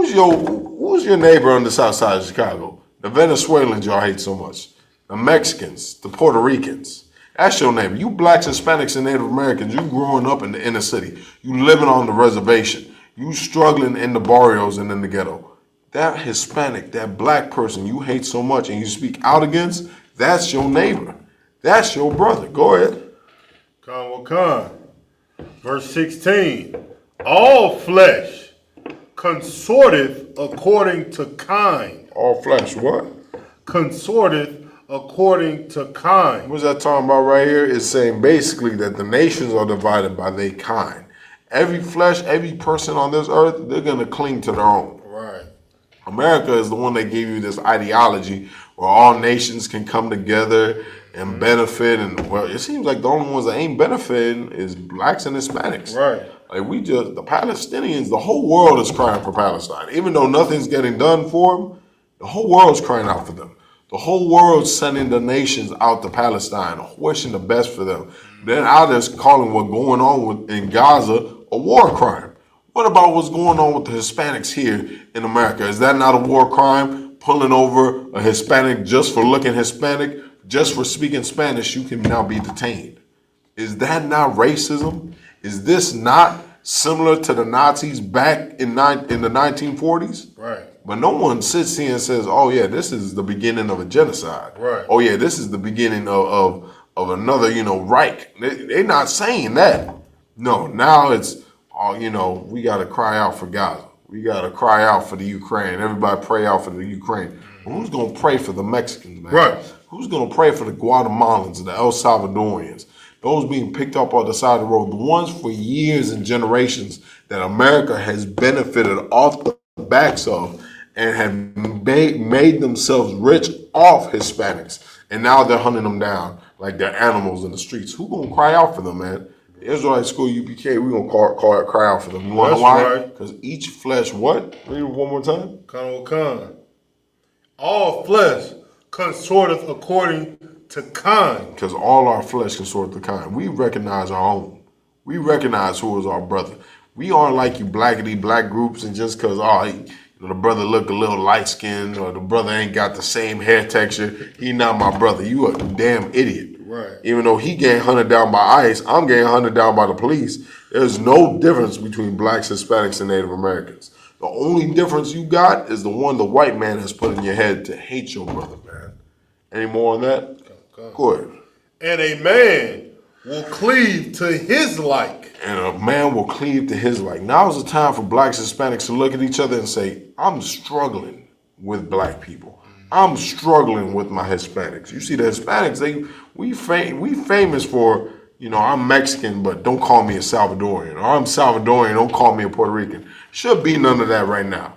who's your neighbor on the south side of Chicago? The Venezuelans y'all hate so much. The Mexicans, the Puerto Ricans. That's your neighbor. You blacks, Hispanics, and Native Americans, you growing up in the inner city. You living on the reservation. You struggling in the barrios and in the ghetto. That Hispanic, that black person you hate so much and you speak out against, that's your neighbor. That's your brother. Go ahead. Khan. Verse 16. All flesh consorteth according to kind. All flesh, what? Consorteth according to kind. What's that talking about right here? It's saying basically that the nations are divided by their kind. Every flesh, every person on this earth, they're going to cling to their own. Right. America is the one that gave you this ideology where all nations can come together and benefit. And well, it seems like the only ones that ain't benefiting is blacks and Hispanics. Right. Like the Palestinians, the whole world is crying for Palestine. Even though nothing's getting done for them, the whole world's crying out for them. The whole world's sending the nations out to Palestine, wishing the best for them. Then others calling what's going on in Gaza a war crime. What about what's going on with the Hispanics here in America? Is that not a war crime? Pulling over a Hispanic just for looking Hispanic, just for speaking Spanish, you can now be detained. Is that not racism? Is this not similar to the Nazis back in the 1940s? Right. But no one sits here and says, oh yeah, this is the beginning of a genocide. Right. Oh yeah, this is the beginning of another, Reich. They're not saying that. No, now it's, we got to cry out for Gaza. We got to cry out for the Ukraine. Everybody pray out for the Ukraine. Well, who's going to pray for the Mexicans, man? Right. Who's going to pray for the Guatemalans, the El Salvadorians? Those being picked up on the side of the road, the ones for years and generations that America has benefited off the backs of and have made themselves rich off Hispanics. And now they're hunting them down like they're animals in the streets. Who gonna cry out for them, man? The Israelite school, UPK, we gonna cry out for them. You wanna know why? Because each flesh, what? Read it one more time. Khan. All flesh consorteth according to kind. Because all our flesh consort to kind. We recognize our own. We recognize who is our brother. We aren't like you black groups and just because, the brother look a little light-skinned or the brother ain't got the same hair texture, he not my brother. You a damn idiot. Right. Even though he getting hunted down by ICE, I'm getting hunted down by the police. There's no difference between blacks, Hispanics, and Native Americans. The only difference you got is the one the white man has put in your head to hate your brother, man. Any more on that? Go ahead. And a man will cleave to his like. And a man will cleave to his like. Now is the time for blacks and Hispanics to look at each other and say, I'm struggling with black people. I'm struggling with my Hispanics. You see, the Hispanics, we famous for, I'm Mexican, but don't call me a Salvadorian. Or I'm Salvadorian, don't call me a Puerto Rican. Should be none of that right now.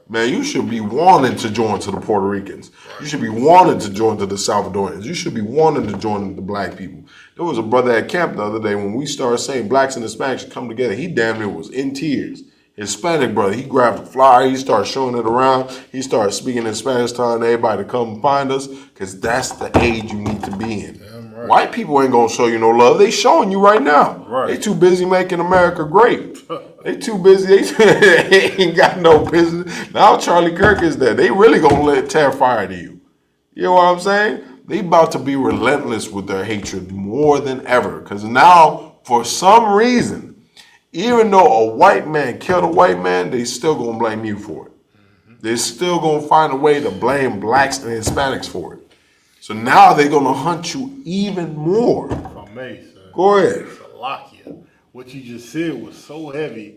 Man, you should be wanting to join to the Puerto Ricans. You should be wanting to join to the Salvadorians. You should be wanting to join the black people. There was a brother at camp the other day when we started saying blacks and Hispanics should come together. He damn near was in tears. Hispanic brother, he grabbed a flyer, he started showing it around. He started speaking in Spanish, telling everybody to come find us because that's the age you need to be in. Right. White people ain't going to show you no love. They showing you right now. Right. They too busy making America great. They too busy. They ain't got no business. Now Charlie Kirk is there. They really gonna tear fire to you. You know what I'm saying? They about to be relentless with their hatred more than ever. Because now, for some reason, even though a white man killed a white man, they still gonna blame you for it. They're still gonna find a way to blame blacks and Hispanics for it. So now they're gonna hunt you even more. If I may, sir. Go ahead. Salakia. What you just said was so heavy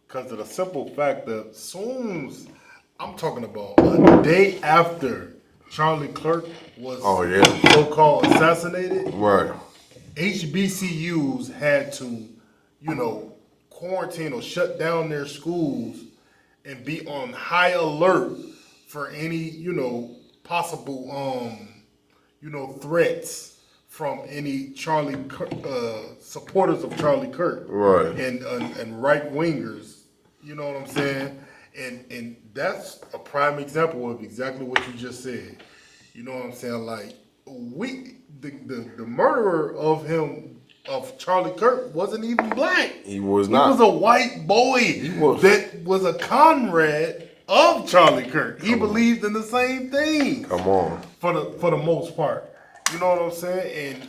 because of the simple fact that soon as I'm talking about a day after Charlie Kirk was so-called assassinated, right? HBCUs had to, quarantine or shut down their schools and be on high alert for any, possible, threats from any Charlie supporters of Charlie Kirk, right? And right wingers, you know what I'm saying? And that's a prime example of exactly what you just said. You know what I'm saying? Like the murderer of Charlie Kirk wasn't even black. He was not. He was a white boy that was a comrade of Charlie Kirk. He believed in the same thing. Come on. For the most part. You know what I'm saying? And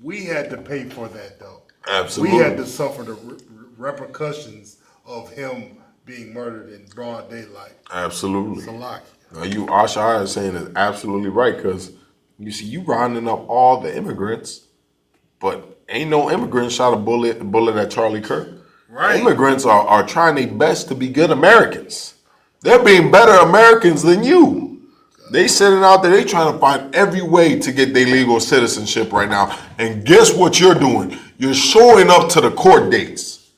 we had to pay for that, though. Absolutely. We had to suffer the repercussions of him being murdered in broad daylight. Absolutely. Salaki. Now, you Ashar is saying is absolutely right, because you see, you rounding up all the immigrants, but ain't no immigrant shot a bullet at Charlie Kirk. Right. Immigrants are trying their best to be good Americans. They're being better Americans than you. They sitting out there, they trying to find every way to get their legal citizenship right now. And guess what you're doing? You're showing up to the court dates.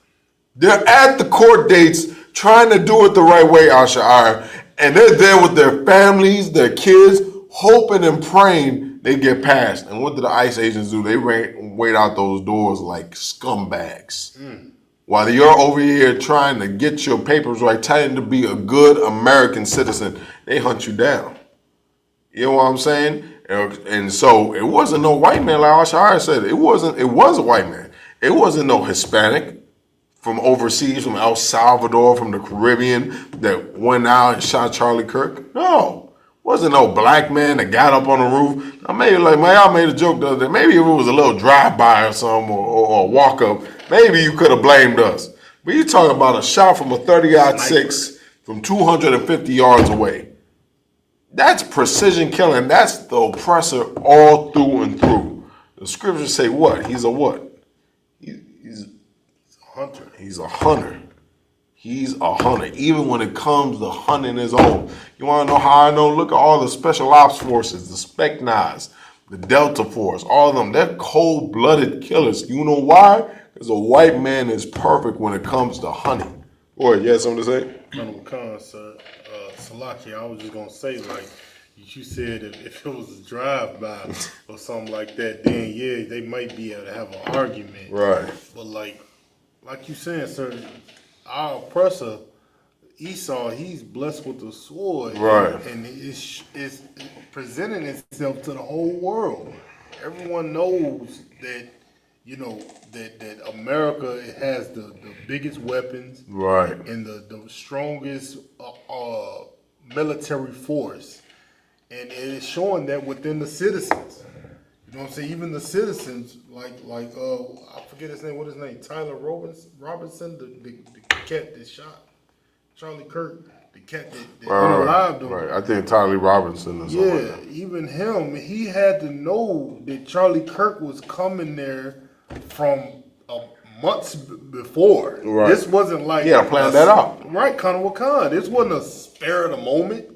They're at the court dates trying to do it the right way, Ashar. And they're there with their families, their kids, hoping and praying they get passed. And what do the ICE agents do? They wait out those doors like scumbags. While you're over here trying to get your papers right, trying to be a good American citizen, they hunt you down. You know what I'm saying? And so it wasn't no white man, like Ashar said. It was a white man. It wasn't no Hispanic from overseas, from El Salvador, from the Caribbean, that went out and shot Charlie Kirk. No. Wasn't no black man that got up on the roof. Now maybe like y'all made a joke the other day. Maybe if it was a little drive-by or something, or a walk-up, maybe you could have blamed us. But you talking about a shot from a 30-06 from 250 yards away. That's precision killing. That's the oppressor all through and through. The scriptures say what? He's a what? He's a hunter. He's a hunter. He's a hunter. Even when it comes to hunting his own. You want to know how I know? Look at all the special ops forces, the Specnaz, the Delta Force, all of them. They're cold-blooded killers. You know why? Because a white man is perfect when it comes to hunting. Boy, you had something to say? Colonel Khan, sir. Salaki, I was just going to say, like, you said if it was a drive-by or something like that, then, yeah, they might be able to have an argument. Right. But, like you saying, sir, our oppressor, Esau, he's blessed with the sword. Right. And it's presenting itself to the whole world. Everyone knows that, you know, that America has the biggest weapons. Right. And the strongest military force. And it is showing that within the citizens. You know what I'm saying? Even the citizens, like I forget his name. What is his name? Tyler Robinson, the cat that shot Charlie Kirk, the cat that unalived him. Right. I think Tyler Robinson or something. Yeah, like that. even him, he had to know that Charlie Kirk was coming there from months before. Right. This wasn't like planned that out. Right, Colonel Khan. This wasn't a spare of the moment.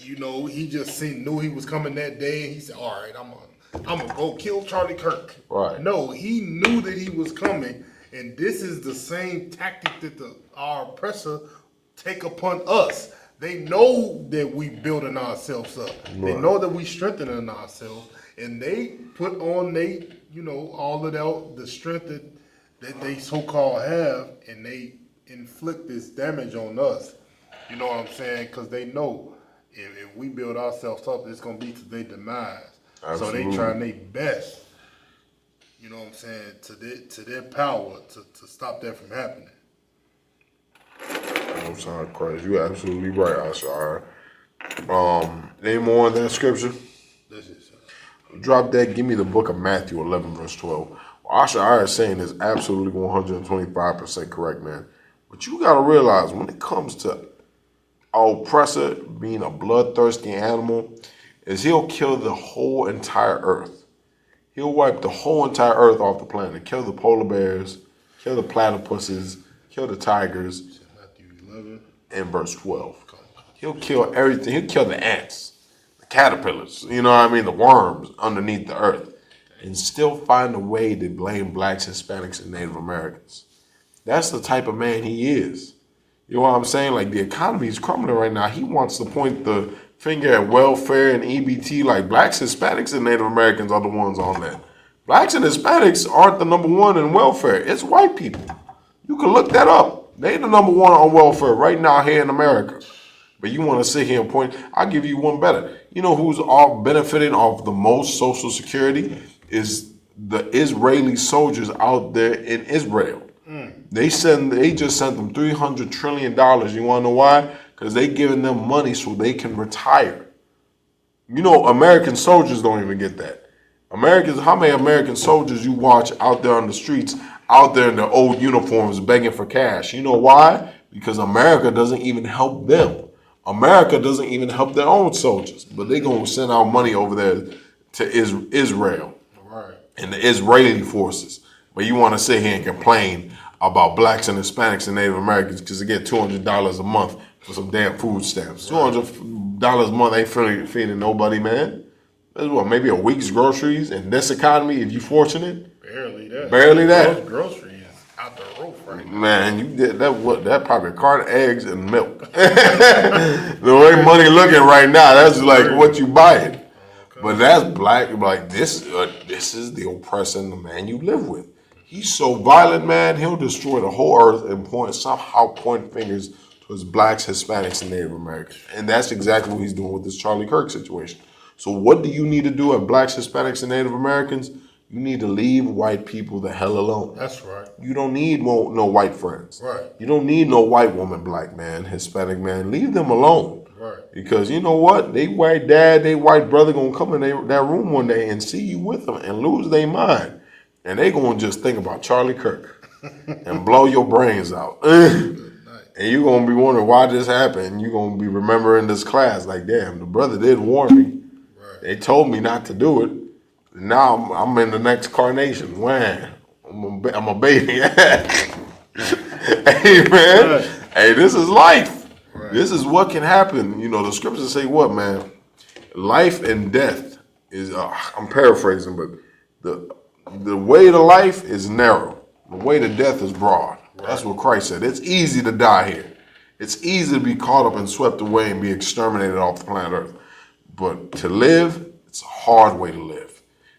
You know, he just knew he was coming that day, and he said, "All right, I'm gonna go kill Charlie Kirk." Right. No, he knew that he was coming, and this is the same tactic that our oppressor take upon us. They know that we building ourselves up. Right. They know that we strengthening ourselves, and they put on all of the strength that they so-called have, and they inflict this damage on us. You know what I'm saying? Because they know if we build ourselves up, it's going to be to their demise. Absolutely. So they trying their best, you know what I'm saying, to their power to stop that from happening. I'm sorry, Christ. You're absolutely right, Ashar. Any more on that scripture? That's it, sir. Drop that. Give me the book of Matthew 11, verse 12. What Ashar is saying is absolutely 125% correct, man. But you got to realize when it comes to our oppressor being a bloodthirsty animal, is he'll kill the whole entire earth. He'll wipe the whole entire earth off the planet. Kill the polar bears, kill the platypuses, kill the tigers. Matthew 11. And verse 12. He'll kill everything. He'll kill the ants, the caterpillars, you know what I mean, the worms underneath the earth, and still find a way to blame blacks, Hispanics, and Native Americans. That's the type of man he is. You know what I'm saying? Like, the economy is crumbling right now. He wants to point the finger at welfare and EBT, like blacks, Hispanics, and Native Americans are the ones on that. Blacks and Hispanics aren't the number one in welfare. It's white people. You can look that up. They're the number one on welfare right now here in America. But you want to sit here and point. I'll give you one better. You know who's all benefiting off the most Social Security is the Israeli soldiers out there in Israel. They just sent them $300 trillion. You want to know why? because they giving them money so they can retire. You know, American soldiers don't even get that. Americans, how many American soldiers you watch out there on the streets, out there in their old uniforms begging for cash? You know why? Because America doesn't even help them. America doesn't even help their own soldiers, but they gonna send out money over there to Israel and the Israeli forces. But you want to sit here and complain about blacks and Hispanics and Native Americans because they get $200 a month for some damn food stamps. $200 a month ain't feeding nobody, man. That's what, maybe a week's groceries in this economy if you fortunate? Barely that. Barely that. Groceries out the roof right now. Man, you did that probably a carton of eggs and milk. The way money looking right now, that's like what you buying. But that's black. Like this is the oppressing the man you live with. He's so violent, man. He'll destroy the whole earth and somehow point fingers towards blacks, Hispanics, and Native Americans. And that's exactly what he's doing with this Charlie Kirk situation. So what do you need to do at blacks, Hispanics, and Native Americans? You need to leave white people the hell alone. That's right. You don't need no white friends. Right. You don't need no white woman, black man, Hispanic man. Leave them alone. Right. Because you know what? They white dad, they white brother gonna come in that room one day and see you with them and lose their mind. And they gonna just think about Charlie Kirk and blow your brains out. And you're gonna be wondering why this happened. You're gonna be remembering this class like, damn, the brother did warn me. Right. They told me not to do it. Now I'm in the next carnation. Wham. I'm a baby. Hey, man. Right. Hey, this is life. Right. This is what can happen. You know, the scriptures say what, man? Life and death is, I'm paraphrasing, but the way to life is narrow. The way to death is broad. Right. That's what Christ said. It's easy to die here. It's easy to be caught up and swept away and be exterminated off the planet Earth. But to live, it's a hard way to live.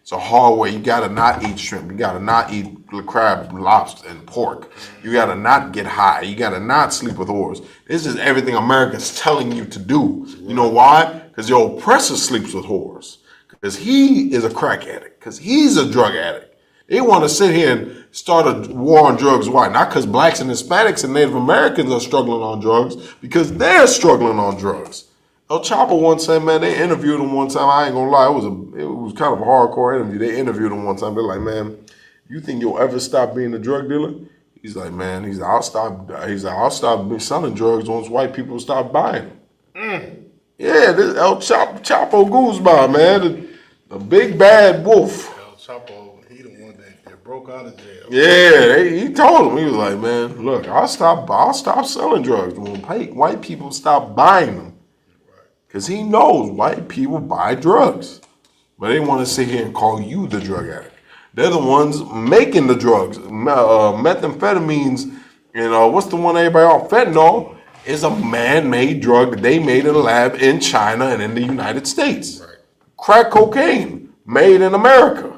It's a hard way. You gotta not eat shrimp. You gotta not eat crab, lobster, and pork. You gotta not get high. You gotta not sleep with whores. This is everything America's telling you to do. You know why? Because your oppressor sleeps with whores. Because he is a crack addict. Because he's a drug addict. They want to sit here and start a war on drugs. Why? Not because blacks and Hispanics and Native Americans are struggling on drugs, because they're struggling on drugs. El Chapo once said, man, they interviewed him one time. I ain't gonna lie, it was kind of a hardcore interview. They interviewed him one time. They're like, man, you think you'll ever stop being a drug dealer? He's like, man, I'll stop selling drugs once white people stop buying them. Yeah, this El Chapo Guzman, man, the big bad wolf. El Chapo, he the one that broke out of jail. Yeah, he told him. He was like, man, look, I'll stop selling drugs when white people stop buying them. Because he knows white people buy drugs. But they want to sit here and call you the drug addict. They're the ones making the drugs. Methamphetamines, what's the one everybody on? Fentanyl is a man-made drug that they made in a lab in China and in the United States. Right. Crack cocaine, made in America.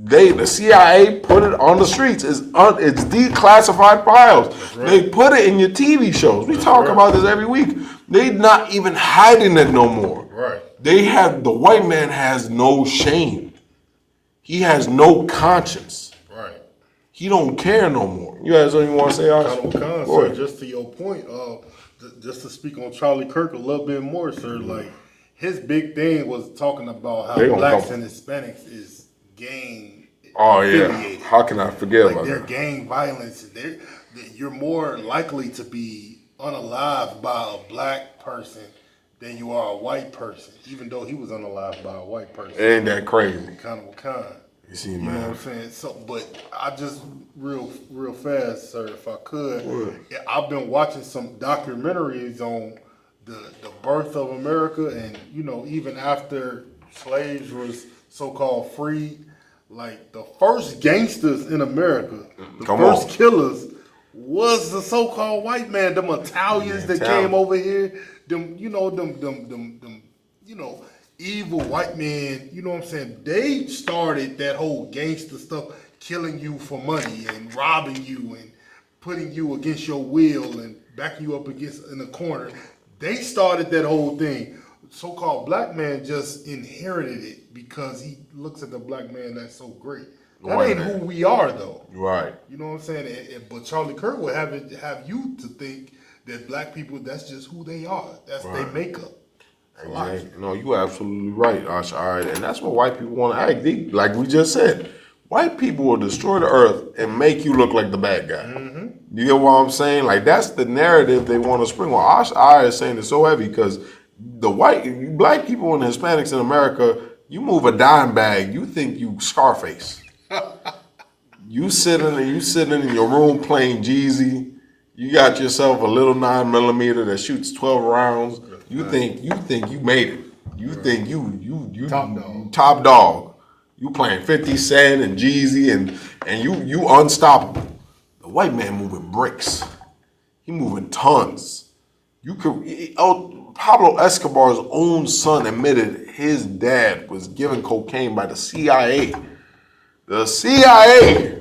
The CIA put it on the streets. It's declassified files. Right. They put it in your TV shows. We talk about this every week. They're not even hiding it no more. Right. The white man has no shame. He has no conscience. Right. He don't care no more. You have something you want to say, sir, just to your point, just to speak on Charlie Kirk a little bit more, sir, like his big thing was talking about how blacks and Hispanics is gang affiliated. How can I forget about their that? gang violence. You're more likely to be unalived by a black person than you are a white person, even though he was unalived by a white person. Ain't that crazy? Kind. You see, man. You know what I'm saying? So, but I just real fast, sir, if I could. I've been watching some documentaries on the birth of America, and even after slaves was so-called freed, like the first gangsters in America, the first killers was the so-called white man, them Italians that came over here, them evil white men, you know what I'm saying? They started that whole gangster stuff, killing you for money and robbing you and putting you against your will and backing you up in a corner. They started that whole thing. So-called black man just inherited it because he looks at the black man that's so great. That ain't who we are, though. Right. You know what I'm saying? But Charlie Kirk will have you to think that black people, that's just who they are. That's their makeup. Exactly. No, you absolutely right, Asha. All right, and that's what white people want to act. Like we just said, white people will destroy the earth and make you look like the bad guy. You get what I'm saying? Like that's the narrative they want to spring on. Asha is saying it's so heavy because the black people and Hispanics in America, you move a dime bag, you think you Scarface. You sitting in your room playing Jeezy. You got yourself a little 9mm that shoots 12 rounds. You think you made it. You think you top dog. You playing 50 Cent and Jeezy and you unstoppable. The white man moving bricks. He moving tons. Pablo Escobar's own son admitted his dad was given cocaine by the CIA. The CIA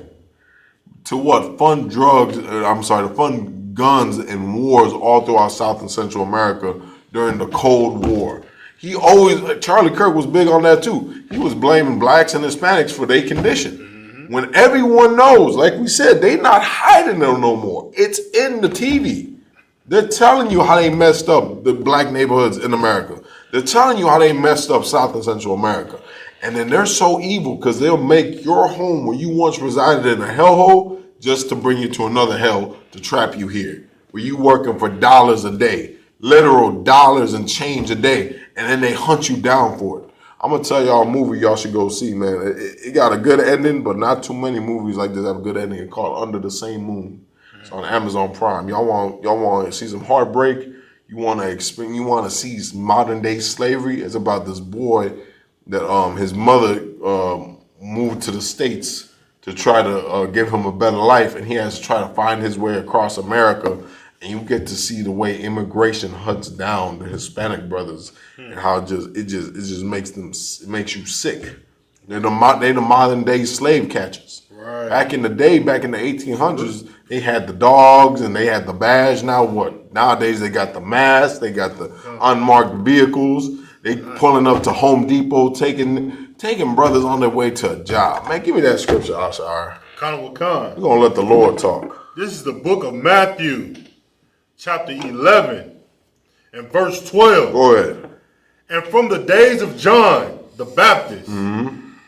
to what? Fund fund guns and wars all throughout South and Central America during the Cold War. Charlie Kirk was big on that too. He was blaming blacks and Hispanics for their condition. When everyone knows, like we said, they not hiding them no more. It's in the TV. They're telling you how they messed up the black neighborhoods in America. They're telling you how they messed up South and Central America. And then they're so evil because they'll make your home where you once resided in a hellhole just to bring you to another hell to trap you here. Where you working for dollars a day, literal dollars and change a day, and then they hunt you down for it. I'm going to tell y'all a movie y'all should go see, man. It got a good ending, but not too many movies like this have a good ending. It's called Under the Same Moon. It's on Amazon Prime. Y'all want to see some heartbreak? You want to see modern day slavery? It's about this boy that his mother moved to the States to try to give him a better life, and he has to try to find his way across America. And you get to see the way immigration hunts down the Hispanic brothers and how it just makes you sick. They're the modern day slave catchers. Right. Back in the 1800s, they had the dogs and they had the badge. Now what? Nowadays they got the mask, they got the unmarked vehicles. They pulling up to Home Depot, taking brothers on their way to a job. Man, give me that scripture, Ashar. Khan Khan. We're gonna let the Lord talk. This is the book of Matthew, chapter 11, and verse 12. Go ahead. And from the days of John the Baptist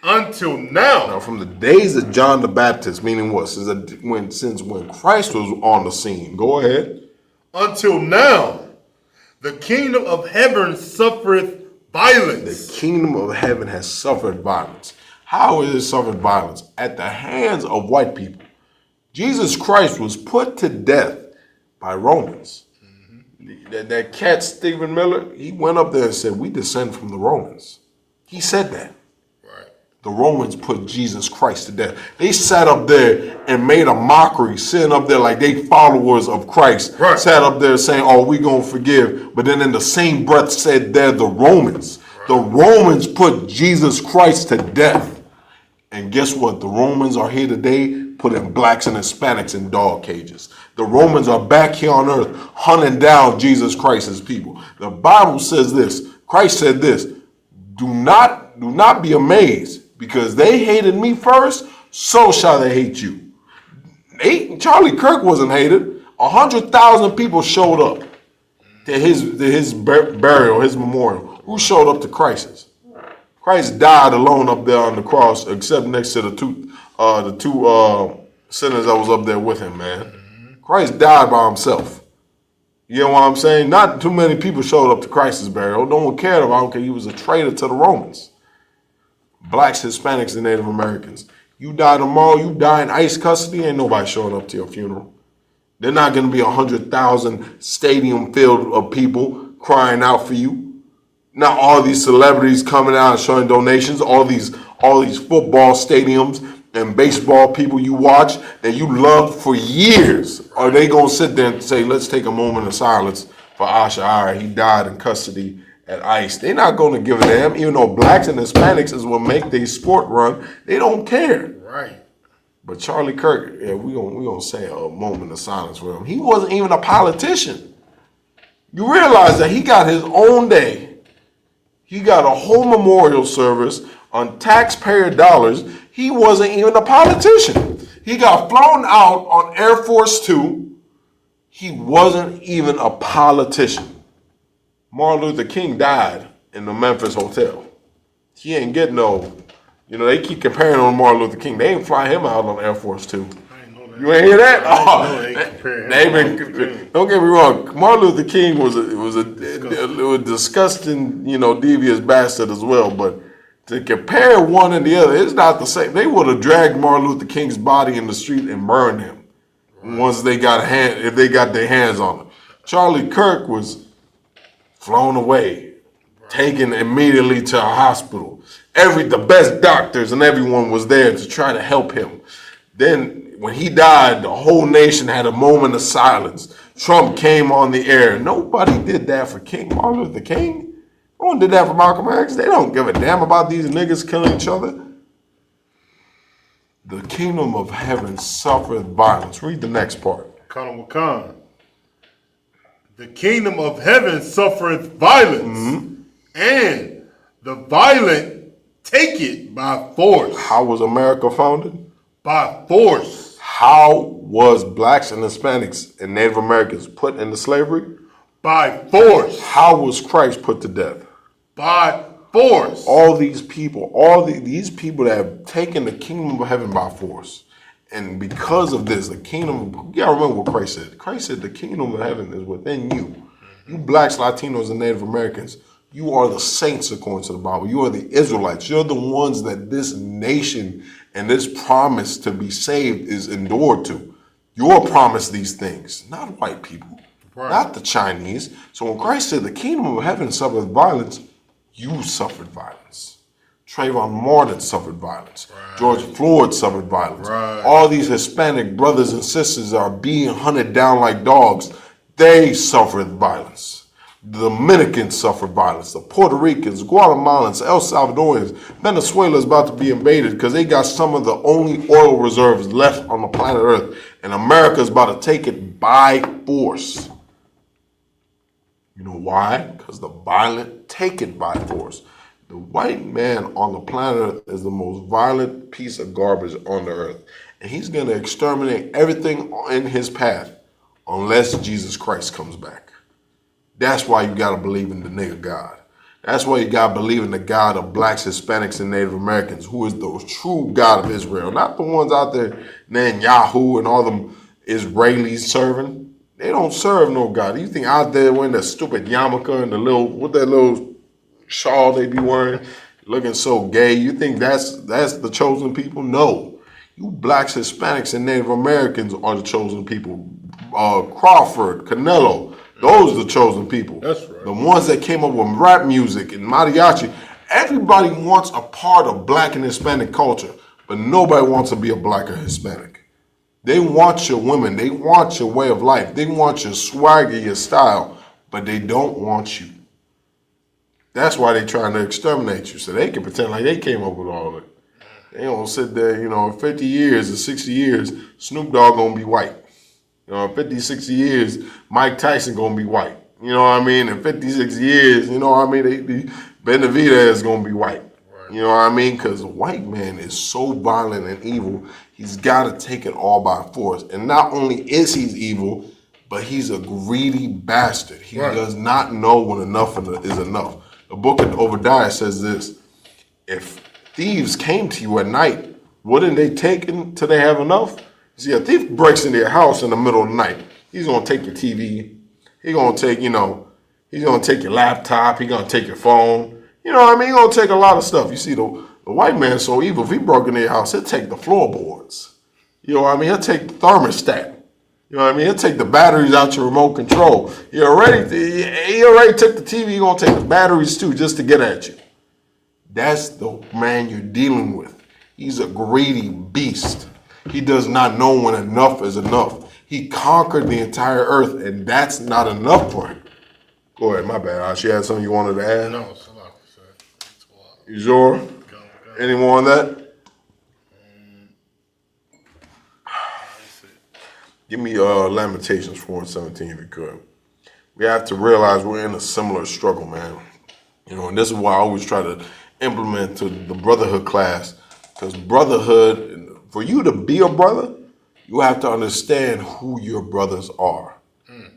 until now. Now, from the days of John the Baptist, meaning what? Since when Christ was on the scene. Go ahead. Until now, the kingdom of heaven suffereth violence. The kingdom of heaven has suffered violence. How has it suffered violence? At the hands of white people. Jesus Christ was put to death by Romans. That cat, Stephen Miller, he went up there and said, we descend from the Romans. He said that. Right. The Romans put Jesus Christ to death. They sat up there and made a mockery, sitting up there like they followers of Christ. Right. Sat up there saying, oh, we gonna forgive. But then in the same breath said they're the Romans. Right. The Romans put Jesus Christ to death. And guess what? The Romans are here today putting blacks and Hispanics in dog cages. The Romans are back here on earth hunting down Jesus Christ's people. The Bible says this. Christ said this. Do not be amazed, because they hated me first, so shall they hate you. Charlie Kirk wasn't hated. 100,000 people showed up to his burial, his memorial. Who showed up to Christ's? Christ died alone up there on the cross, except next to the two sinners that was up there with him, man. Christ died by himself. You know what I'm saying? Not too many people showed up to Christ's burial. No one cared about him because he was a traitor to the Romans. Blacks, Hispanics, and Native Americans. You die tomorrow, you die in ICE custody, ain't nobody showing up to your funeral. They're not going to be 100,000 stadium filled of people crying out for you. Not all these celebrities coming out and showing donations, all these football stadiums and baseball people you watch that you loved for years. Are they going to sit there and say, let's take a moment of silence for Asha? He died in custody at ICE. They're not going to give a damn, even though blacks and Hispanics is what make their sport run. They don't care. Right. But Charlie Kirk, yeah, we gonna say a moment of silence for him. He wasn't even a politician. You realize that he got his own day. He got a whole memorial service on taxpayer dollars. He wasn't even a politician. He got flown out on Air Force Two He wasn't even a politician. Martin Luther King died in the Memphis hotel. He ain't get no, they keep comparing him to Martin Luther King. They ain't fly him out on Air Force Two. You ain't hear that? Don't get me wrong. Martin Luther King was a disgusting, devious bastard as well. But to compare one and the other, it's not the same. They would have dragged Martin Luther King's body in the street and burned him once they got if they got their hands on him. Charlie Kirk was flown away, taken immediately to a hospital. The best doctors and everyone was there to try to help him. Then when he died, the whole nation had a moment of silence. Trump came on the air. Nobody did that for Martin Luther King. No one did that for Malcolm X. They don't give a damn about these niggas killing each other. The kingdom of heaven suffereth violence. Read the next part. The kingdom of heaven suffereth violence, and the violent take it by force. How was America founded? By force. How was blacks and Hispanics and Native Americans put into slavery? By force. How was Christ put to death? By force. All these people, these people that have taken the kingdom of heaven by force. And because of this, you gotta remember what Christ said. Christ said the kingdom of heaven is within you. You blacks, Latinos, and Native Americans, you are the saints according to the Bible. You are the Israelites. You're the ones that this nation and this promise to be saved is endured to. You're promised these things, not white people, not the Chinese. So when Christ said the kingdom of heaven suffered violence, you suffered violence. Trayvon Martin suffered violence. George Floyd suffered violence. All these Hispanic brothers and sisters are being hunted down like dogs. They suffered violence. The Dominicans suffered violence. The Puerto Ricans, Guatemalans, El Salvadorians, Venezuela is about to be invaded because they got some of the only oil reserves left on the planet Earth. And America is about to take it by force. You know why? Because the violent take it by force. The white man on the planet Earth is the most violent piece of garbage on the earth. And he's going to exterminate everything in his path unless Jesus Christ comes back. That's why you got to believe in the nigga God. That's why you got to believe in the God of blacks, Hispanics, and Native Americans, who is the true God of Israel. Not the ones out there named Yahoo and all them Israelis serving. They don't serve no God. You think out there wearing that stupid yarmulke and that little shawl they be wearing, looking so gay, you think that's the chosen people? No. You blacks, Hispanics, and Native Americans are the chosen people. Crawford, Canelo, those are the chosen people. That's right. The ones that came up with rap music and mariachi. Everybody wants a part of black and Hispanic culture, but nobody wants to be a black or Hispanic. They want your women. They want your way of life. They want your swagger, your style, but they don't want you. That's why they trying to exterminate you, so they can pretend like they came up with all of it. They don't sit there, in 50 years or 60 years, Snoop Dogg gonna be white. In 50, 60 years, Mike Tyson gonna be white. You know what I mean? In 50, 60 years, Benavidez is gonna be white. Right. You know what I mean? Because the white man is so violent and evil, he's gotta take it all by force. And not only is he evil, but he's a greedy bastard. He does not know when enough is enough. The book of Obadiah says this: if thieves came to you at night, wouldn't they take it till they have enough? See, a thief breaks into your house in the middle of the night. He's gonna take your TV. He's gonna take, he's gonna take your laptop. He's gonna take your phone. You know what I mean? He's gonna take a lot of stuff. You see, the white man's so evil. If he broke into your house, he'll take the floorboards. You know what I mean? He'll take the thermostat. You know what I mean? He'll take the batteries out your remote control. He already took the TV. He's gonna take the batteries too, just to get at you. That's the man you're dealing with. He's a greedy beast. He does not know when enough is enough. He conquered the entire earth, and that's not enough for him. Go ahead, my bad. She had something you wanted to add? No, it's a lot. You sure? Go. Any more on that? Give me Lamentations 4:17 if you could. We have to realize we're in a similar struggle, man. And this is why I always try to implement to the Brotherhood class, because Brotherhood, for you to be a brother, you have to understand who your brothers are.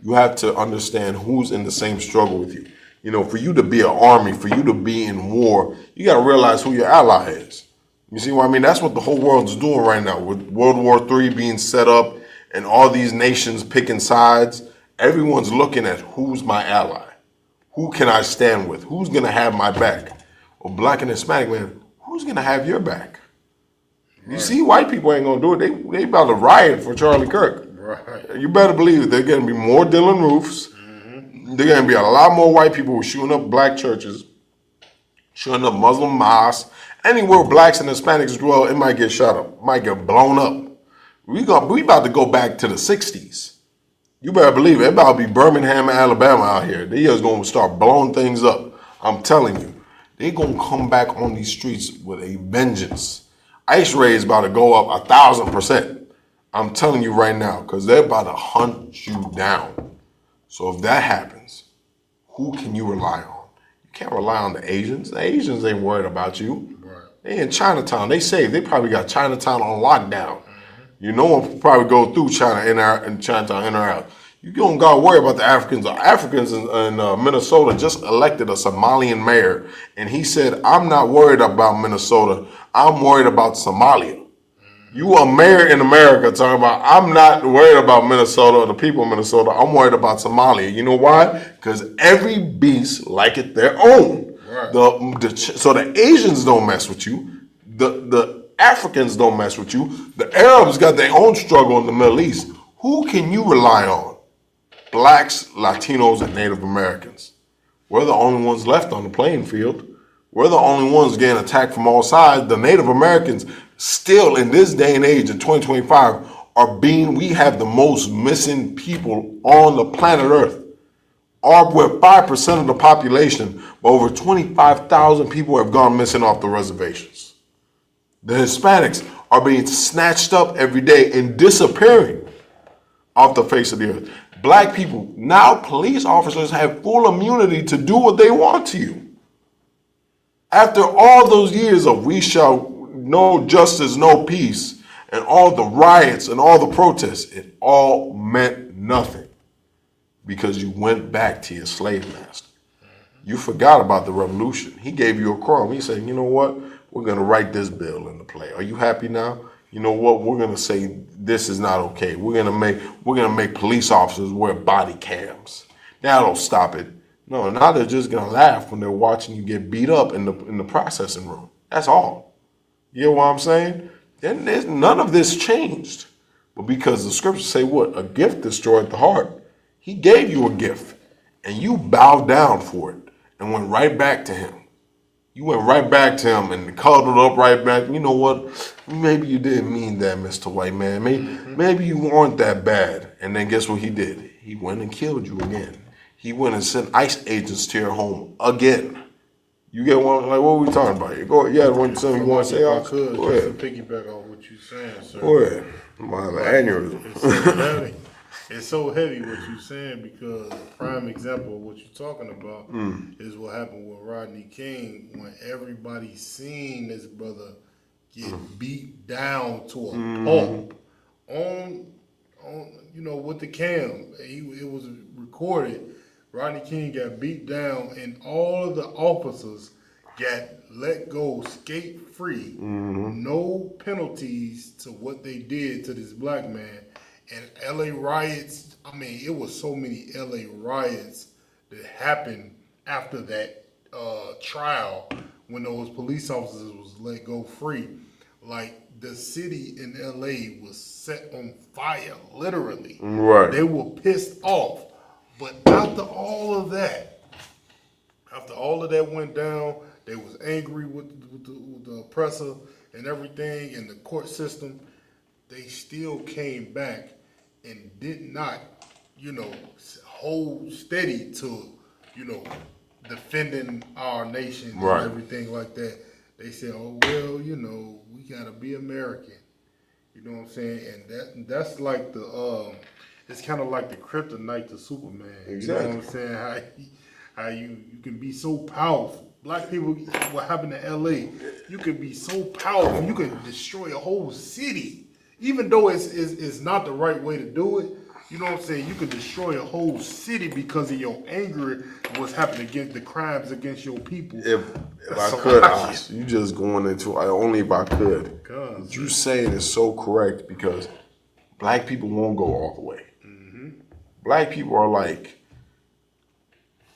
You have to understand who's in the same struggle with you. You know, for you to be an army, for you to be in war, you got to realize who your ally is. You see what I mean? That's what the whole world's doing right now with World War III being set up and all these nations picking sides. Everyone's looking at who's my ally. Who can I stand with? Who's going to have my back? Well, black and Hispanic, man, who's going to have your back? You see, white people ain't going to do it. They about to riot for Charlie Kirk. Right. You better believe it. They're going to be more Dylan Roofs. They're going to be a lot more white people shooting up black churches, shooting up Muslim mosques. Anywhere blacks and Hispanics dwell, it might get shot up, might get blown up. We about to go back to the 60s. You better believe it. It about to be Birmingham, Alabama out here. They just going to start blowing things up. I'm telling you. They're going to come back on these streets with a vengeance. ICE raid is about to go up 1,000%. I'm telling you right now, because they're about to hunt you down. So if that happens, who can you rely on? You can't rely on the Asians. The Asians ain't worried about you. Right. They in Chinatown. They safe. They probably got Chinatown on lockdown. You know, one will probably go through China in Chinatown in or out. You don't got to worry about the Africans. The Africans in Minnesota just elected a Somalian mayor, and he said, I'm not worried about Minnesota. I'm worried about Somalia. You a mayor in America talking about, I'm not worried about Minnesota or the people of Minnesota. I'm worried about Somalia. You know why? Because every beast like it their own. Right. So the Asians don't mess with you. The Africans don't mess with you. The Arabs got their own struggle in the Middle East. Who can you rely on? Blacks, Latinos, and Native Americans. We're the only ones left on the playing field. We're the only ones getting attacked from all sides. The Native Americans still in this day and age in 2025 we have the most missing people on the planet Earth. We're 5% of the population, but over 25,000 people have gone missing off the reservations. The Hispanics are being snatched up every day and disappearing off the face of the earth. Black people, now police officers have full immunity to do what they want to you. After all those years of we shall no justice, no peace, and all the riots and all the protests, it all meant nothing because you went back to your slave master. You forgot about the revolution. He gave you a crumb. He said, you know what? We're going to write this bill into play. Are you happy now? You know what? We're going to say this is not okay. We're going to make police officers wear body cams. That'll stop it. No, now they're just going to laugh when they're watching you get beat up in the processing room. That's all. You know what I'm saying? Then none of this changed. But because the scriptures say what? A gift destroyed the heart. He gave you a gift, and you bowed down for it and went right back to him. You went right back to him and cuddled up right back. You know what? Maybe you didn't mean that, Mr. White Man. Maybe you weren't that bad. And then guess what he did? He went and killed you again. He went and sent ICE agents to your home again. You get one? Like, what are we talking about here? Go ahead. Yeah, something you want to say? If I could, go ahead. To piggyback on what you're saying, sir. Go ahead. I'm going to have an aneurysm. It's so heavy what you're saying because a prime example of what you're talking about is what happened with Rodney King when everybody seen this brother get beat down to a pulp on with the cam. It was recorded. Rodney King got beat down and all of the officers got let go skate free. No penalties to what they did to this black man. And LA riots, I mean, it was so many LA riots that happened after that trial when those police officers was let go free. Like, the city in LA was set on fire, literally. Right. They were pissed off. But after all of that went down, they was angry with the oppressor and everything and the court system. They still came back and did not, hold steady to, defending our nation and everything like that. They said, oh, well, we got to be American. You know what I'm saying? And that's like it's kind of like the kryptonite to Superman. Exactly. You know what I'm saying? How you can be so powerful. Black people, what happened to LA, you can be so powerful. You can destroy a whole city. Even though it's not the right way to do it, You know what I'm saying? You could destroy a whole city because of your anger and what's happening against the crimes against your people. If I could, you just going into only if I could. God, What you saying is so correct because black people won't go all the way. Black people are like,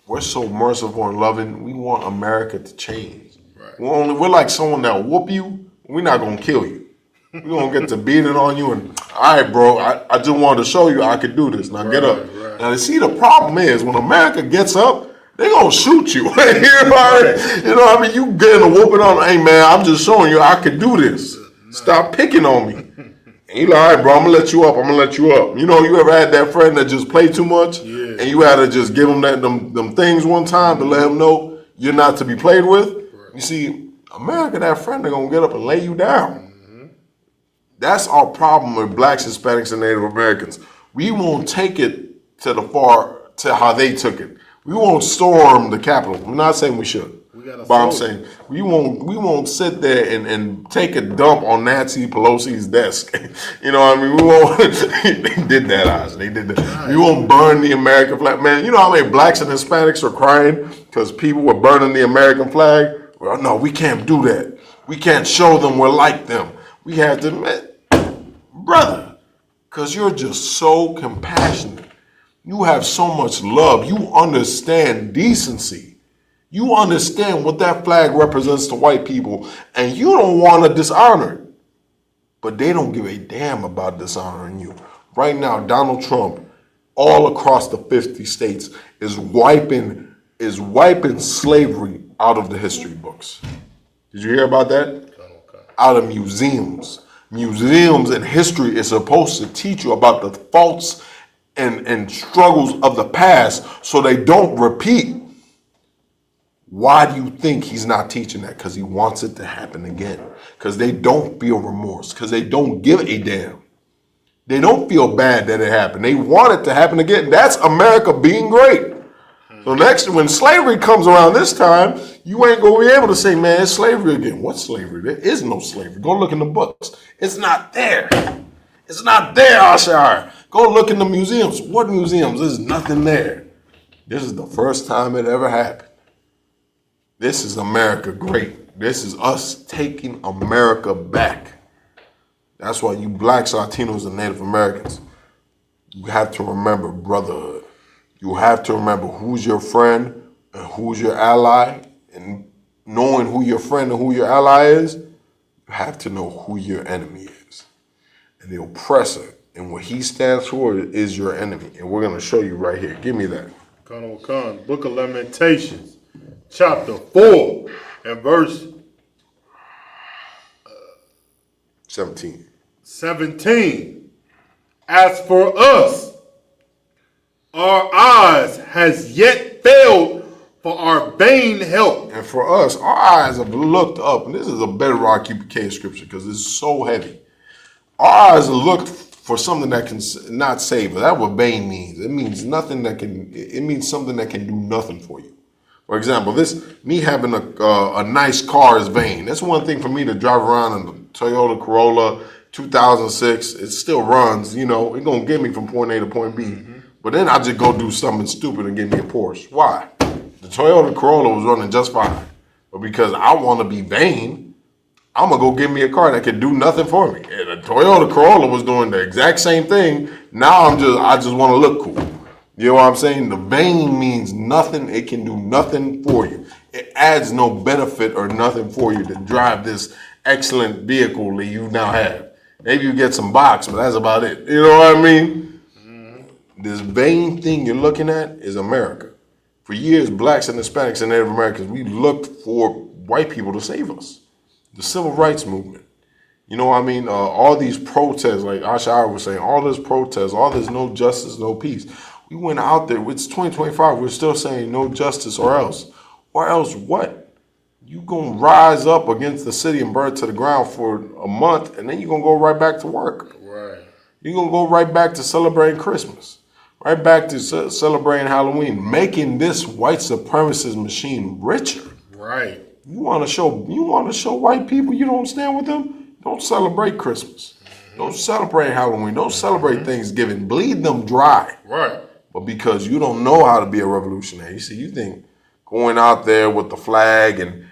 we're so merciful and loving. We want America to change. Right. We're like someone that'll whoop you. We're not gonna kill you. We're gonna get to beating on you and all right, bro. I just wanted to show you I could do this. Now get up. Right. Now see the problem is when America gets up, they gonna shoot you. You know what I mean? You getting a whooping on. Hey man, I'm just showing you I could do this. Stop picking on me. And you like, all right, bro, I'm gonna let you up. I'm gonna let you up. You know, you ever had that friend that just played too much, and you had to just give him them things one time to let him know you're not to be played with. Right. You see, America, that friend, they're gonna get up and lay you down. That's our problem with blacks, Hispanics, and Native Americans. We won't take it to how they took it. We won't storm the Capitol. I'm not saying we should. But I'm saying we won't sit there and take a dump on Nancy Pelosi's desk. You know what I mean? We won't. They did that, Oz. They did that. We won't burn the American flag. Man, you know how many blacks and Hispanics are crying because people were burning the American flag? Well, no, we can't do that. We can't show them we're like them. We have to admit, brother, because you're just so compassionate. You have so much love. You understand decency. You understand what that flag represents to white people, and you don't want to dishonor it. But they don't give a damn about dishonoring you. Right now, Donald Trump, all across the 50 states, is wiping slavery out of the history books. Did you hear about that? Out of museums. Museums and history is supposed to teach you about the faults and struggles of the past so they don't repeat. Why do you think he's not teaching that? Because he wants it to happen again. Because they don't feel remorse. Because they don't give a damn. They don't feel bad that it happened. They want it to happen again. That's America being great. So next, when slavery comes around this time, you ain't going to be able to say, man, it's slavery again. What's slavery? There is no slavery. Go look in the books. It's not there. It's not there, Ashar. Go look in the museums. What museums? There's nothing there. This is the first time it ever happened. This is America great. This is us taking America back. That's why you blacks, Latinos, and Native Americans, you have to remember brotherhood. You have to remember who's your friend and who's your ally. And knowing who your friend and who your ally is, you have to know who your enemy is. And the oppressor and what he stands for is your enemy. And we're going to show you right here. Give me that. Khan, Book of Lamentations. Chapter 4 and verse 17. As for us, our eyes has yet failed for our vain help. And for us, our eyes have looked up. And this is a bedrock UPK scripture because it's so heavy. Our eyes have looked for something that can not save us. That's what vain means. It means nothing that can. It means something that can do nothing for you. For example, me having a nice car is vain. That's one thing for me to drive around in the Toyota Corolla 2006. It still runs, you know. It's going to get me from point A to point B. Mm-hmm. But then I just go do something stupid and get me a Porsche. Why? The Toyota Corolla was running just fine. But because I want to be vain, I'm going to go get me a car that can do nothing for me. And the Toyota Corolla was doing the exact same thing. Now I just want to look cool. You know what I'm saying? The vain means nothing. It can do nothing for you. It adds no benefit or nothing for you to drive this excellent vehicle that you now have. Maybe you get some box, but that's about it. You know what I mean? Mm-hmm. This vain thing you're looking at is America. For years, blacks and Hispanics and Native Americans, we looked for white people to save us. The civil rights movement. You know what I mean? All these protests, like Ashar was saying, all this protest, all this no justice, no peace. We went out there, it's 2025, we're still saying no justice or else. Or else what? You gonna rise up against the city and burn it to the ground for a month, and then you're gonna go right back to work. Right. You're gonna go right back to celebrating Christmas. Right back to celebrating Halloween, making this white supremacist machine richer. Right. You wanna show white people you don't stand with them? Don't celebrate Christmas. Don't celebrate Halloween. Don't celebrate Thanksgiving. Bleed them dry. Right. But because you don't know how to be a revolutionary, you see, you think going out there with the flag and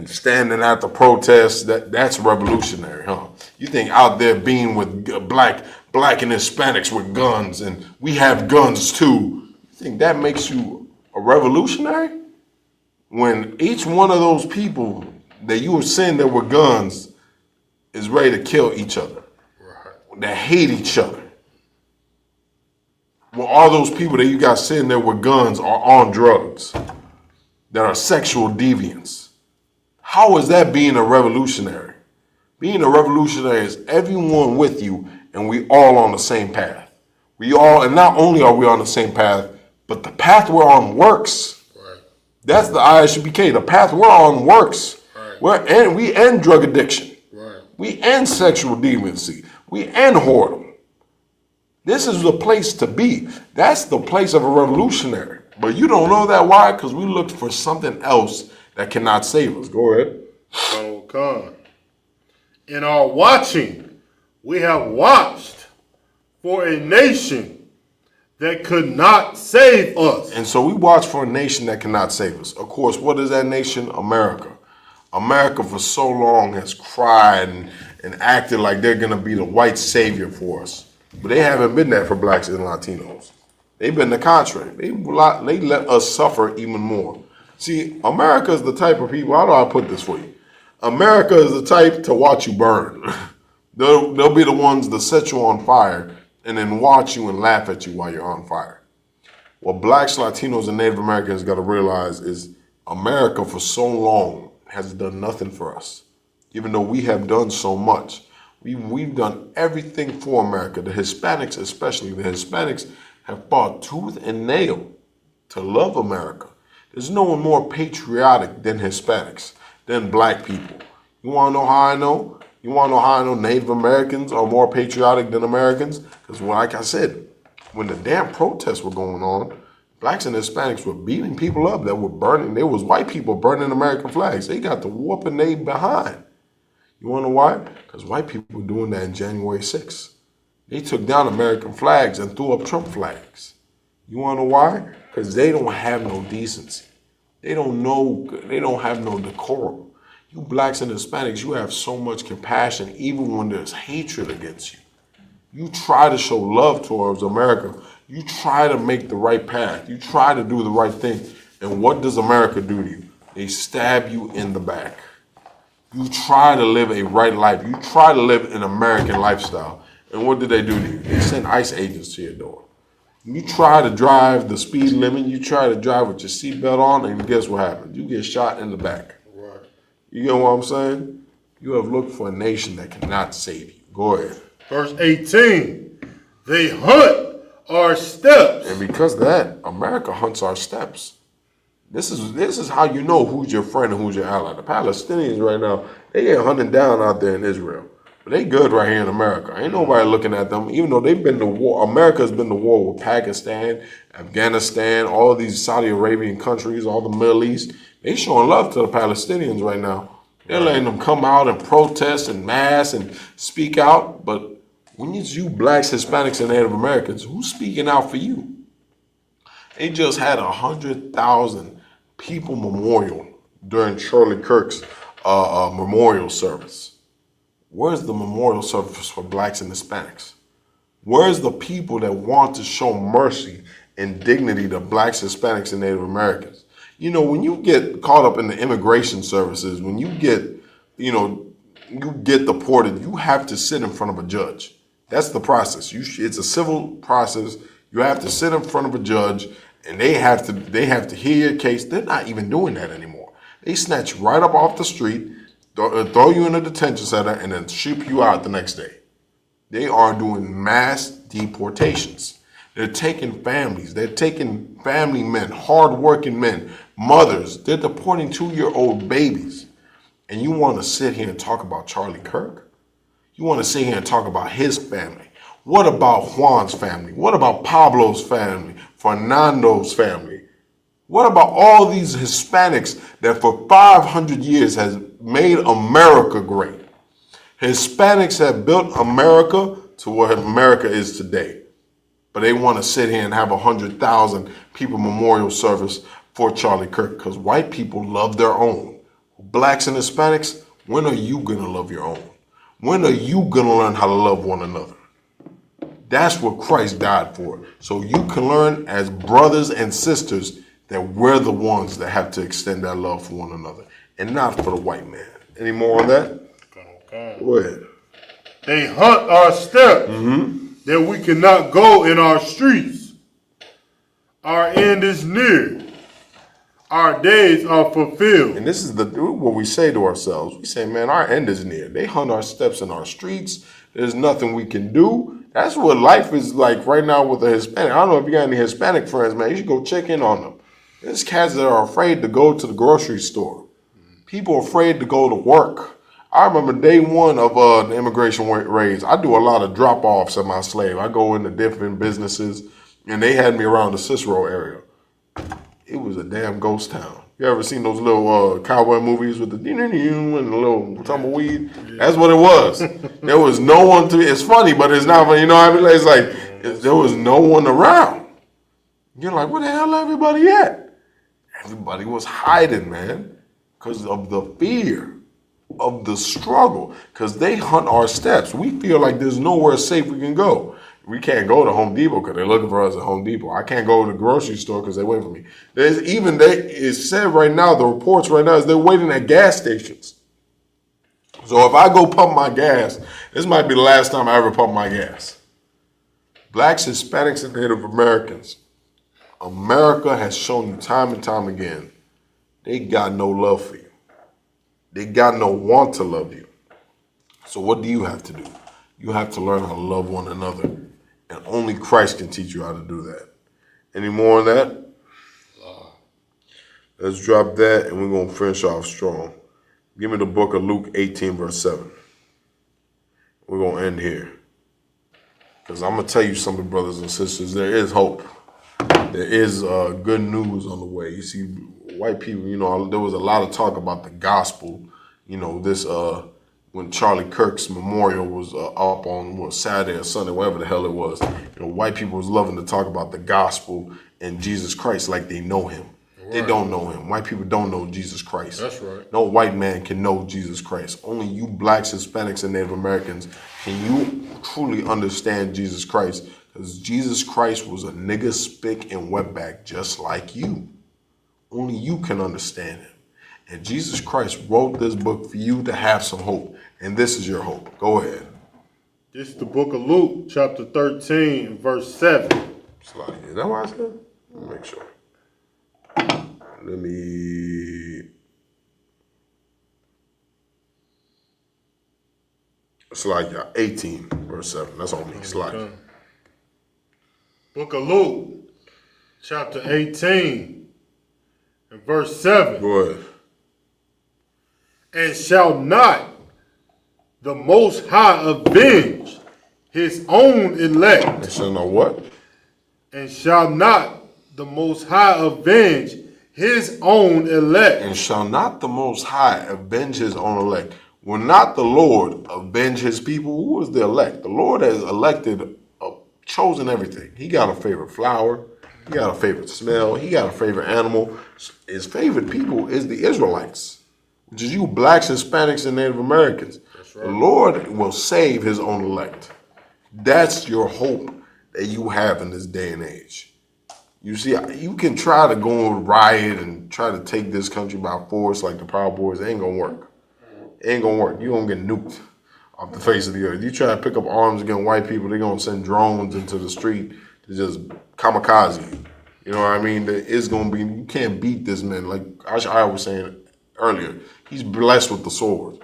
standing at the protest, that's revolutionary, huh? You think out there being with black and Hispanics with guns, and we have guns too, you think that makes you a revolutionary? When each one of those people that you were saying that were guns is ready to kill each other, that hate each other. Well, all those people that you got sitting there with guns are on drugs, that are sexual deviants. How is that being a revolutionary? Being a revolutionary is everyone with you and we all on the same path. We all, and not only are we on the same path, but the path we're on works. Right. That's the ISUPK. The path we're on works. Right. We end drug addiction. Right. We end sexual deviancy. We end whoredom. This is the place to be. That's the place of a revolutionary. But you don't know that. Why? Because we looked for something else that cannot save us. Go ahead. Khan. In our watching, we have watched for a nation that could not save us. And so we watch for a nation that cannot save us. Of course, what is that nation? America. America for so long has cried and acted like they're going to be the white savior for us. But they haven't been that for blacks and Latinos. They've been the contrary. They let us suffer even more. See, America is the type of people, how do I put this for you? America is the type to watch you burn. They'll be the ones to set you on fire and then watch you and laugh at you while you're on fire. What blacks, Latinos, and Native Americans got to realize is America for so long has done nothing for us, even though we have done so much. We've done everything for America. The Hispanics, especially the Hispanics, have fought tooth and nail to love America. There's no one more patriotic than Hispanics, than black people. You want to know how I know? You want to know how I know Native Americans are more patriotic than Americans? Because like I said, when the damn protests were going on, blacks and Hispanics were beating people up that were burning. There was white people burning American flags. They got the whooping they behind. You want to know why? Because white people were doing that in January 6th. They took down American flags and threw up Trump flags. You want to know why? Because they don't have no decency. They don't have no decorum. You blacks and Hispanics, you have so much compassion even when there's hatred against you. You try to show love towards America. You try to make the right path. You try to do the right thing. And what does America do to you? They stab you in the back. You try to live a right life. You try to live an American lifestyle. And what did they do to you? They sent ICE agents to your door. You try to drive the speed limit. You try to drive with your seatbelt on, and guess what happens? You get shot in the back. Right. You get what I'm saying? You have looked for a nation that cannot save you. Go ahead. Verse 18, they hunt our steps. And because of that, America hunts our steps. This is how you know who's your friend and who's your ally. The Palestinians right now, they get hunted down out there in Israel. But they good right here in America. Ain't nobody looking at them, even though they've been to war. America's been to war with Pakistan, Afghanistan, all these Saudi Arabian countries, all the Middle East. They showing love to the Palestinians right now. They're letting them come out and protest and mass and speak out. But when it's you blacks, Hispanics, and Native Americans, who's speaking out for you? They just had 100,000 people memorial during Charlie Kirk's memorial service. Where's the memorial service for blacks and Hispanics? Where's the people that want to show mercy and dignity to blacks, Hispanics, and Native Americans? You know, when you get caught up in the immigration services, when you get, you get deported, you have to sit in front of a judge. That's the process. It's a civil process. You have to sit in front of a judge, and they have to hear your case. They're not even doing that anymore. They snatch you right up off the street, throw you in a detention center, and then ship you out the next day. They are doing mass deportations. They're taking families. They're taking family men, hardworking men, mothers. They're deporting 2-year-old babies. And you want to sit here and talk about Charlie Kirk? You want to sit here and talk about his family? What about Juan's family? What about Pablo's family? Fernando's family? What about all these Hispanics that for 500 years has made America great, Hispanics have built America to what America is today. But they want to sit here and have 100,000 people memorial service for Charlie Kirk because white people love their own. Blacks and Hispanics, when are you going to love your own? When are you going to learn how to love one another? That's what Christ died for. So you can learn as brothers and sisters that we're the ones that have to extend that love for one another and not for the white man. Any more on that? Okay. Go ahead. They hunt our steps that we cannot go in our streets. Our end is near. Our days are fulfilled. And this is what we say to ourselves. We say, man, our end is near. They hunt our steps in our streets. There's nothing we can do. That's what life is like right now with the Hispanic. I don't know if you got any Hispanic friends, man. You should go check in on them. There's cats that are afraid to go to the grocery store. People are afraid to go to work. I remember day one of the immigration raids. I do a lot of drop-offs at my slave. I go into different businesses, and they had me around the Cicero area. It was a damn ghost town. You ever seen those little cowboy movies with the and the little tumbleweed? That's what it was. There was no one to. It's funny, but it's not funny. You know what I mean? It's like there was no one around. You're like, where the hell everybody at? Everybody was hiding, man, because of the fear of the struggle. Because they hunt our steps. We feel like there's nowhere safe we can go. We can't go to Home Depot because they're looking for us at Home Depot. I can't go to the grocery store because they're waiting for me. It's said right now, the reports right now is they're waiting at gas stations. So if I go pump my gas, this might be the last time I ever pump my gas. Blacks, Hispanics, and Native Americans. America has shown you time and time again, they got no love for you. They got no want to love you. So what do you have to do? You have to learn how to love one another. And only Christ can teach you how to do that. Any more on that? Let's drop that and we're going to finish off strong. Give me the book of Luke 18, verse 7. We're going to end here. Because I'm going to tell you something, brothers and sisters. There is hope. There is good news on the way. You see, white people, there was a lot of talk about the gospel. When Charlie Kirk's memorial was up on Saturday or Sunday, whatever the hell it was, white people was loving to talk about the gospel and Jesus Christ like they know him. Right. They don't know him. White people don't know Jesus Christ. That's right. No white man can know Jesus Christ. Only you blacks, Hispanics, and Native Americans can you truly understand Jesus Christ, because Jesus Christ was a nigga, spick, and wetback just like you. Only you can understand him. And Jesus Christ wrote this book for you to have some hope. And this is your hope. Go ahead. This is the book of Luke, chapter 13, verse 7. Slide. Is that what I said? Let me make sure. Slide, y'all. 18, verse 7. That's on me. Slide. Okay. Book of Luke, chapter 18, and verse 7. Go ahead. And shall not the Most High avenge his own elect? And shall not what? And shall not the Most High avenge his own elect? And shall not the Most High avenge his own elect? Will not the Lord avenge his people? Who is the elect? The Lord has elected, chosen everything. He got a favorite flower. He got a favorite smell. He got a favorite animal. His favorite people is the Israelites, which is you blacks, Hispanics, and Native Americans. That's right. The Lord will save his own elect. That's your hope that you have in this day and age. You see, you can try to go and riot and try to take this country by force like the Proud Boys. It ain't going to work. It ain't going to work. You're going to get nuked off the face of the earth. You try to pick up arms against white people, they're going to send drones into the street to just kamikaze you. You know what I mean? It's going to be, you can't beat this man. Like I was saying earlier, he's blessed with the sword.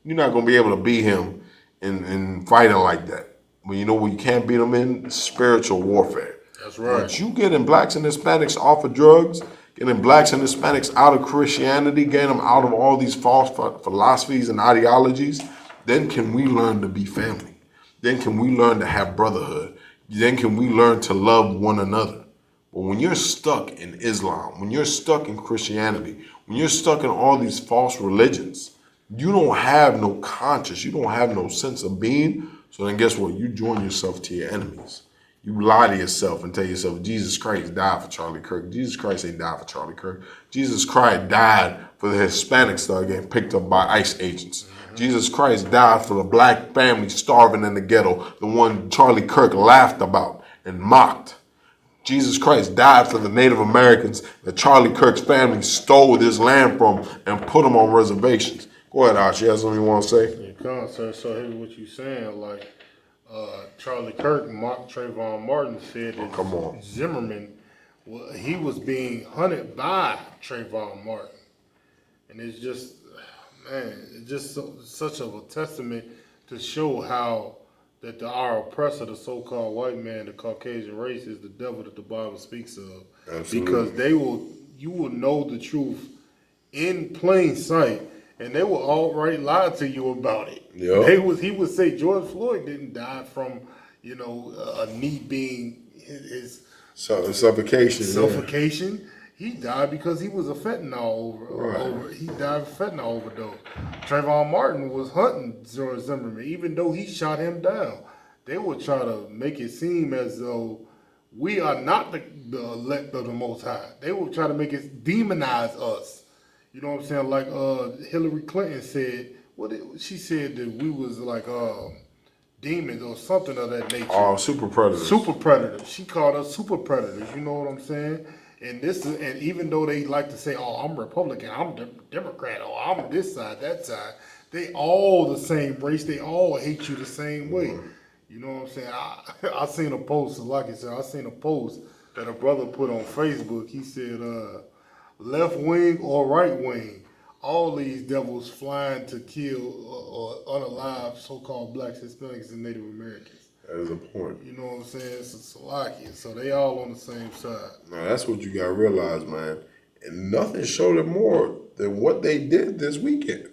You're not going to be able to beat him in fighting like that. But you know what you can't beat him in? Spiritual warfare. That's right. But you getting blacks and Hispanics off of drugs, getting blacks and Hispanics out of Christianity, getting them out of all these false philosophies and ideologies, then can we learn to be family. Then can we learn to have brotherhood. Then can we learn to love one another. But when you're stuck in Islam, when you're stuck in Christianity, when you're stuck in all these false religions, You don't have no conscience. You don't have no sense of being. So then guess what? You join yourself to your enemies. You lie to yourself and tell yourself Jesus Christ died for Charlie Kirk. Jesus Christ ain't died for Charlie Kirk. Jesus Christ died for the Hispanics that are getting picked up by ICE agents. Jesus Christ died for the black family starving in the ghetto, the one Charlie Kirk laughed about and mocked. Jesus Christ died for the Native Americans that Charlie Kirk's family stole this land from and put them on reservations. Go ahead, Ash. You have something you want to say? Yeah, come on, sir. So here's what you saying. Like Charlie Kirk, Trayvon Martin said that Come on. Zimmerman, he was being hunted by Trayvon Martin, and it's just, man, it's just such of a testament to show how that our oppressor, the so-called white man, the Caucasian race, is the devil that the Bible speaks of. Absolutely. Because you will know the truth in plain sight, and they will outright lie to you about it. Yep. He would say George Floyd didn't die from, a knee being his Suffocation. suffocation. Yeah. He died because he was a fentanyl he died of fentanyl overdose. Trayvon Martin was hunting George Zimmerman, even though he shot him down. They would try to make it seem as though we are not the elect of the Most High. They would try to make it demonize us. You know what I'm saying? Like Hillary Clinton said, she said that we was like demons or something of that nature. Oh, super predators. Super predators. She called us super predators. You know what I'm saying? And even though they like to say, "Oh, I'm Republican, I'm Democrat, or I'm this side, that side," they all the same race. They all hate you the same way. You know what I'm saying? I seen a post, like I said, I seen a post that a brother put on Facebook. He said, "Left wing or right wing, all these devils flying to kill or unalive so-called blacks, Hispanics, and Native Americans." That is a point. You know what I'm saying? It's a Salakia. So they all on the same side. Now that's what you gotta realize, man. And nothing showed it more than what they did this weekend.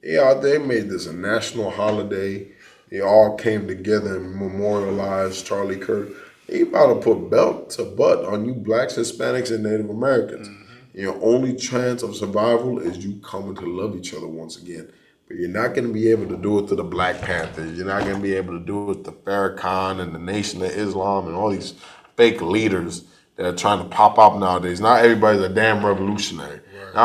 They out there made this a national holiday. They all came together and memorialized Charlie Kirk. They about to put belt to butt on you blacks, Hispanics, and Native Americans. Your only chance of survival is you coming to love each other once again. But you're not going to be able to do it to the Black Panthers. You're not going to be able to do it to Farrakhan and the Nation of Islam and all these fake leaders that are trying to pop up nowadays. Not everybody's a damn revolutionary. Right.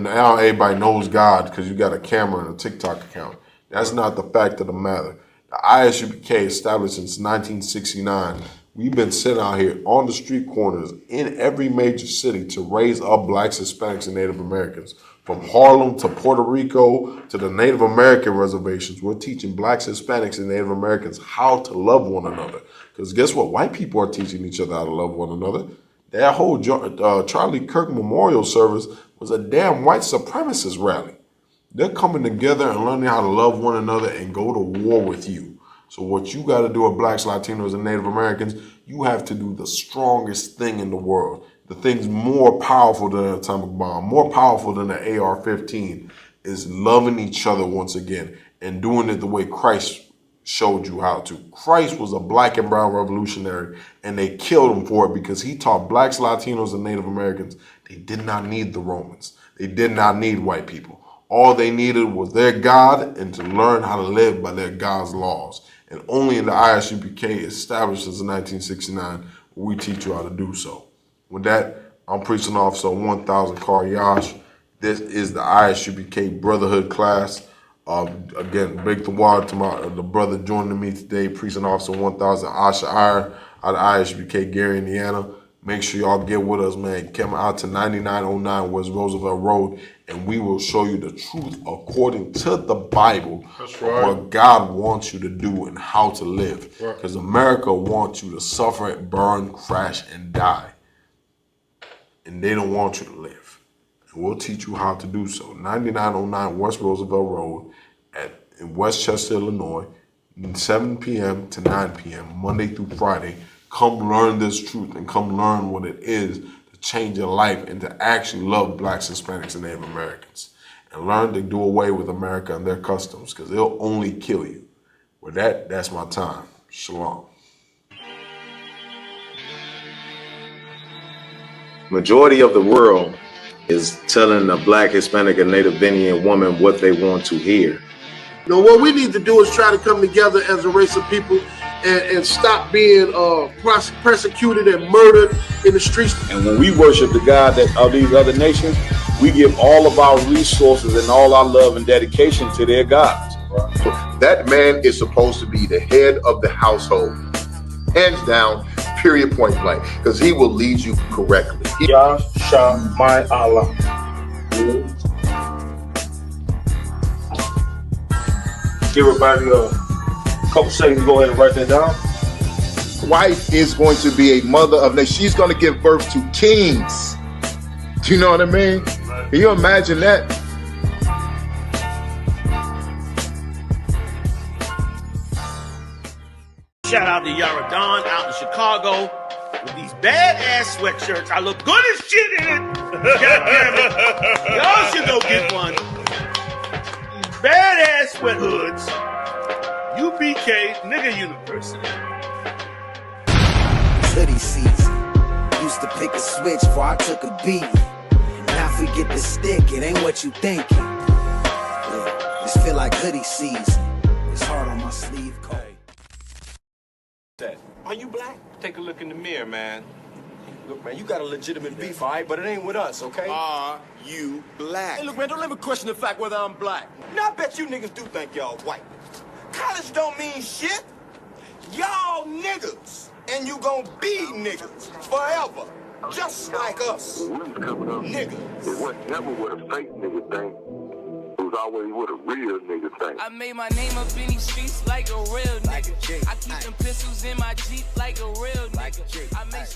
Now everybody knows God because you got a camera and a TikTok account. That's not the fact of the matter. The ISUPK established since 1969. We've been sitting out here on the street corners in every major city to raise up blacks, Hispanics, and Native Americans. From Harlem to Puerto Rico to the Native American reservations, we're teaching blacks, Hispanics, and Native Americans how to love one another. Because guess what? White people are teaching each other how to love one another. That whole Charlie Kirk memorial service was a damn white supremacist rally. They're coming together and learning how to love one another and go to war with you. So what you got to do with blacks, Latinos, and Native Americans, you have to do the strongest thing in the world. The thing's more powerful than an atomic bomb, more powerful than an AR-15, is loving each other once again and doing it the way Christ showed you how to. Christ was a black and brown revolutionary, and they killed him for it because he taught blacks, Latinos, and Native Americans they did not need the Romans. They did not need white people. All they needed was their God and to learn how to live by their God's laws. And only in the ISUPK, established since 1969, will we teach you how to do so. With that, I'm preaching Officer 1000 Car Yash. This is the ISUPK Brotherhood class. Again, big tawad to the brother joining me today, preaching Officer 1000 Asha Iyer out of ISUPK Gary, Indiana. Make sure y'all get with us, man. Come out to 9909 West Roosevelt Road, and we will show you the truth according to the Bible. That's right. What God wants you to do and how to live. Because America wants you to suffer, burn, crash, and die. And they don't want you to live. And we'll teach you how to do so. 9909 West Roosevelt Road in Westchester, Illinois, 7 p.m. to 9 p.m., Monday through Friday. Come learn this truth and come learn what it is to change your life and to actually love blacks, Hispanics, and Native Americans. And learn to do away with America and their customs because they'll only kill you. With that, that's my time. Shalom. Majority of the world is telling a black, Hispanic, and Native Indian woman what they want to hear. What we need to do is try to come together as a race of people and stop being persecuted and murdered in the streets. And when we worship the God of these other nations, we give all of our resources and all our love and dedication to their gods. That man is supposed to be the head of the household, hands down, period, point blank, because he will lead you correctly. Yasha my Allah. Give everybody a couple seconds to go ahead and write that down. Wife is going to be a mother of nations. She's going to give birth to kings. Do you know what I mean? Can you imagine that? Shout out to Yara Dawn out in Chicago with these badass sweatshirts. I look good as shit in it. God damn it. Y'all should go get one. These badass sweat hoods. UBK Nigga University. Hoodie season. Used to pick a switch before I took a beat. Now forget the stick, it ain't what you thinking. Yeah, just feel like hoodie season. It's hard on my sleeve coat. Are you black? Take a look in the mirror, man. Look, man, you got a legitimate beef, all right? But it ain't with us, okay? Are you black? Hey, look, man, don't let me question the fact whether I'm black. Now, I bet you niggas do think y'all white. College don't mean shit. Y'all niggas. And you gonna be niggas forever. Just like us. Niggas. It wasn't never what a fake nigga think. It was always what a real nigga think. I made my name up in these streets like a real nigga. I keep them pistols in my Jeep like a real nigga. I make sure